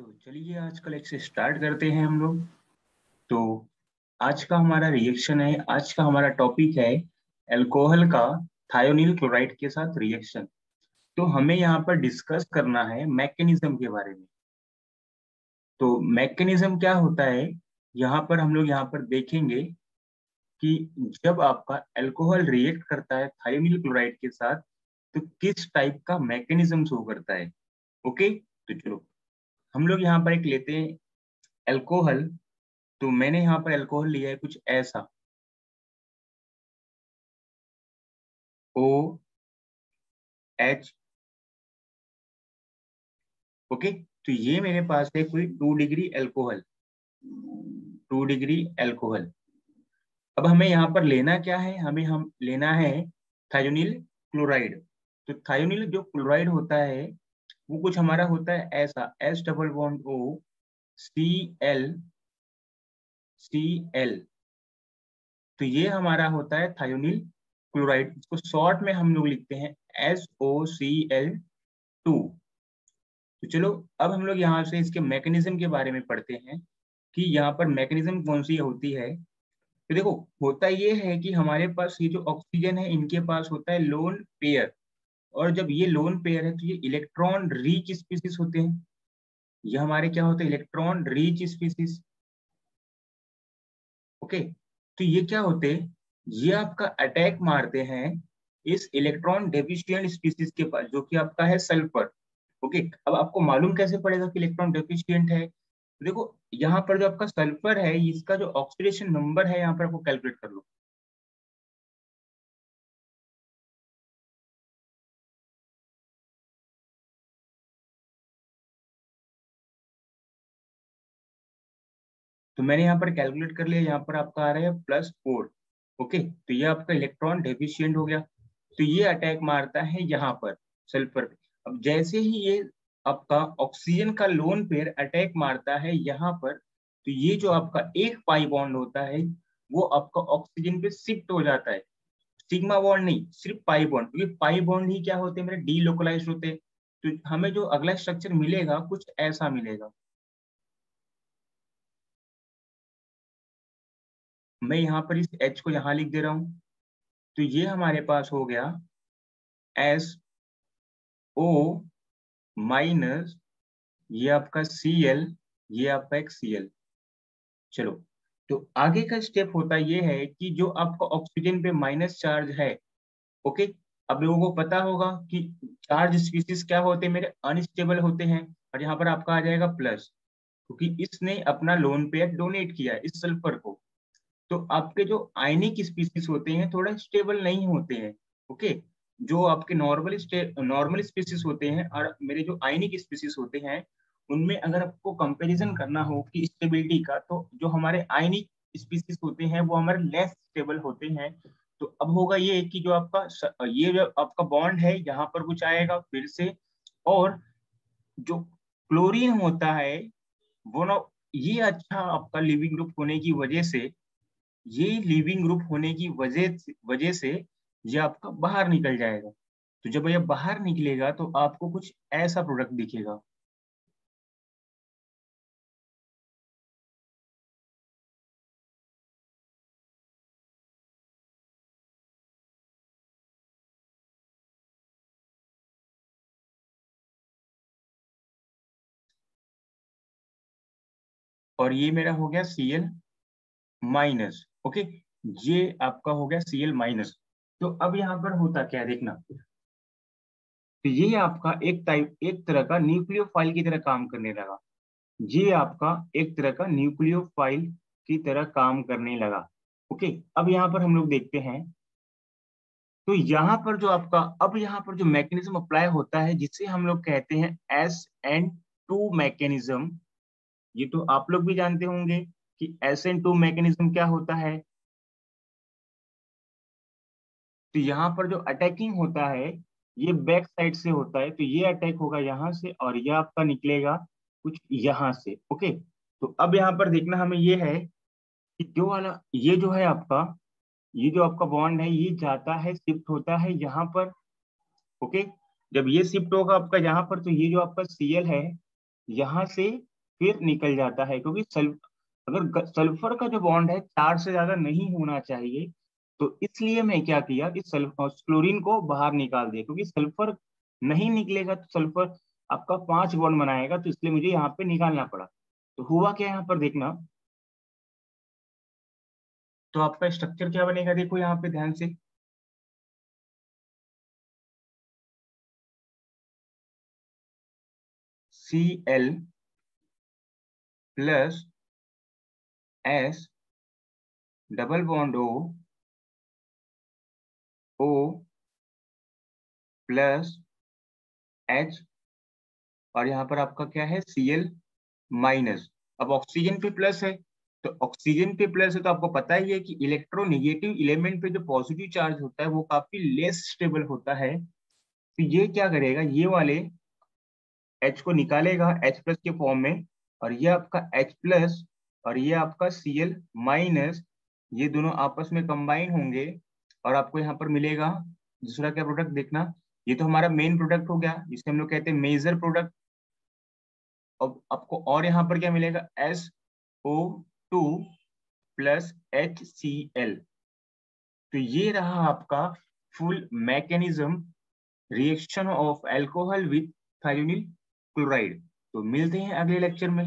तो चलिए आज का लेक्चर स्टार्ट करते हैं हम लोग। तो आज का हमारा रिएक्शन है, आज का हमारा टॉपिक है अल्कोहल का थायोनील क्लोराइड के साथ रिएक्शन। तो हमें यहाँ पर डिस्कस करना है मैकेनिज्म के बारे में। तो मैकेनिज्म क्या होता है, यहाँ पर हम लोग यहाँ पर देखेंगे कि जब आपका अल्कोहल रिएक्ट करता है थायोनील क्लोराइड के साथ तो किस टाइप का मैकेनिज्म शो करता है। ओके, तो चलो हम लोग यहाँ पर एक लेते हैं अल्कोहल। तो मैंने यहाँ पर अल्कोहल लिया है कुछ ऐसा, OH। ओके, तो ये मेरे पास है कोई 2 डिग्री अल्कोहल, 2 डिग्री अल्कोहल। अब हमें यहाँ पर लेना क्या है, हमें हम लेना है थायोनील क्लोराइड। तो थायोनील जो क्लोराइड होता है वो कुछ हमारा होता है ऐसा, H+O Cl। तो ये हमारा होता है थायोनील क्लोराइड, इसको शॉर्ट में हम लोग लिखते हैं SOCl2। तो चलो अब हम लोग यहाँ से इसके मैकेनिज्म के बारे में पढ़ते हैं कि यहाँ पर मैकेनिज्म कौन सी होती है। तो देखो होता ये है कि हमारे पास ये जो ऑक्सीजन है इनके पास होता है लोन पेयर, और जब ये लोन पेयर है तो ये इलेक्ट्रॉन रिच स्पीसीज होते हैं। ये हमारे क्या होते हैं, इलेक्ट्रॉन रिच स्पीसीज। ओके, तो ये क्या होते हैं, ये आपका अटैक मारते हैं इस इलेक्ट्रॉन डेफिशिएंट स्पीसीज के पास जो कि आपका है सल्फर। ओके, अब आपको मालूम कैसे पड़ेगा कि इलेक्ट्रॉन डेफिशिएंट है। तो देखो यहाँ पर जो आपका सल्फर है इसका जो ऑक्सीडेशन नंबर है यहाँ पर आपको कैलकुलेट कर लो। तो मैंने यहाँ पर कैलकुलेट कर लिया, यहाँ पर आपका आ रहा है +4। ओके, तो ये आपका इलेक्ट्रॉन डेफिशिएंट हो गया। तो ये अटैक मारता है यहाँ पर सल्फर पे। अब जैसे ही ये आपका ऑक्सीजन का लोन पेयर अटैक मारता है यहाँ पर, तो ये जो आपका एक पाई बॉन्ड होता है वो आपका ऑक्सीजन पे शिफ्ट हो जाता है। सिग्मा बॉन्ड नहीं, सिर्फ पाई बॉन्ड, क्योंकि पाई बॉन्ड ही क्या होते हैं मेरे, डीलोकलाइज्ड होते हैं। तो हमें जो अगला स्ट्रक्चर मिलेगा कुछ ऐसा मिलेगा। मैं यहाँ पर इस H को यहाँ लिख दे रहा हूँ। तो ये हमारे पास हो गया SO-, ये आपका Cl, ये आपका एक Cl। चलो, तो आगे का स्टेप होता ये है कि जो आपका ऑक्सीजन पे माइनस चार्ज है। ओके, अब लोगों को पता होगा कि चार्ज स्पीसीज क्या होते हैं मेरे, अनस्टेबल होते हैं। और यहाँ पर आपका आ जाएगा प्लस, क्योंकि इसने अपना लोन पेयर डोनेट किया है इस सल्फर को। तो आपके जो आयनिक स्पीसीज होते हैं थोड़ा स्टेबल नहीं होते हैं। ओके, जो आपके नॉर्मल स्पीसीज होते हैं और मेरे जो आयनिक स्पीसीज होते हैं उनमें अगर आपको कंपैरिजन करना हो कि स्टेबिलिटी का, तो जो हमारे आयनिक स्पीसीज होते हैं वो हमारे लेस स्टेबल होते हैं। तो अब होगा ये कि जो आपका ये जो आपका बॉन्ड है यहाँ पर कुछ आएगा फिर से, और जो क्लोरीन होता है वो ना, ये अच्छा आपका लिविंग ग्रुप होने की वजह से, ये लिविंग ग्रुप होने की वजह से ये आपका बाहर निकल जाएगा। तो जब ये बाहर निकलेगा तो आपको कुछ ऐसा प्रोडक्ट दिखेगा। और ये मेरा हो गया Cl-। ओके, ये आपका हो गया Cl-। तो अब यहाँ पर होता क्या है देखना, तो ये आपका एक तरह का न्यूक्लियोफाइल की तरह काम करने लगा। ये आपका एक तरह का न्यूक्लियोफाइल की तरह काम करने लगा। ओके, अब यहाँ पर हम लोग देखते हैं। तो यहाँ पर जो आपका, अब यहाँ पर जो मैकेनिज्म अप्लाई होता है जिसे हम लोग कहते हैं SN2 मैकेनिज्म। ये तो आप लोग भी जानते होंगे कि SN2 मैकेनिज्म क्या होता है। तो यहाँ पर जो अटैकिंग होता है ये बैक साइड से होता है, तो ये अटैक होगा यहाँ से और ये आपका निकलेगा कुछ यहाँ से। ओके, तो अब यहाँ पर देखना हमें ये है कि जो वाला ये जो है आपका, ये जो आपका बॉन्ड है ये जाता है, शिफ्ट होता है यहाँ पर। ओके, जब ये शिफ्ट होगा आपका यहाँ पर तो ये जो आपका Cl है यहाँ से फिर निकल जाता है, क्योंकि अगर सल्फर का जो बॉन्ड है 4 से ज्यादा नहीं होना चाहिए, तो इसलिए मैं क्या किया कि क्लोरीन को बाहर निकाल दिया, क्योंकि सल्फर नहीं निकलेगा तो सल्फर आपका 5 बॉन्ड बनाएगा, तो इसलिए मुझे यहाँ पे निकालना पड़ा। तो हुआ क्या यहाँ पर देखना, तो आपका स्ट्रक्चर क्या बनेगा, देखो यहाँ पे ध्यान से, Cl plus S double bond O plus H, और यहाँ पर आपका क्या है Cl माइनस। अब ऑक्सीजन पे प्लस है, तो ऑक्सीजन पे प्लस है तो आपको पता ही है कि इलेक्ट्रोनेगेटिव एलिमेंट पे जो पॉजिटिव चार्ज होता है वो काफी लेस स्टेबल होता है। तो ये क्या करेगा, ये वाले H को निकालेगा H प्लस के फॉर्म में, और ये आपका H प्लस और ये आपका Cl माइनस, ये दोनों आपस में कंबाइन होंगे, और आपको यहाँ पर मिलेगा दूसरा क्या प्रोडक्ट देखना, ये तो हमारा मेन प्रोडक्ट हो गया जिसे हम लोग कहते हैं मेजर प्रोडक्ट। अब आपको और यहाँ पर क्या मिलेगा, SO2 प्लस HCl। तो ये रहा आपका full mechanism, reaction of alcohol with thionyl chloride. तो मिलते हैं अगले लेक्चर में।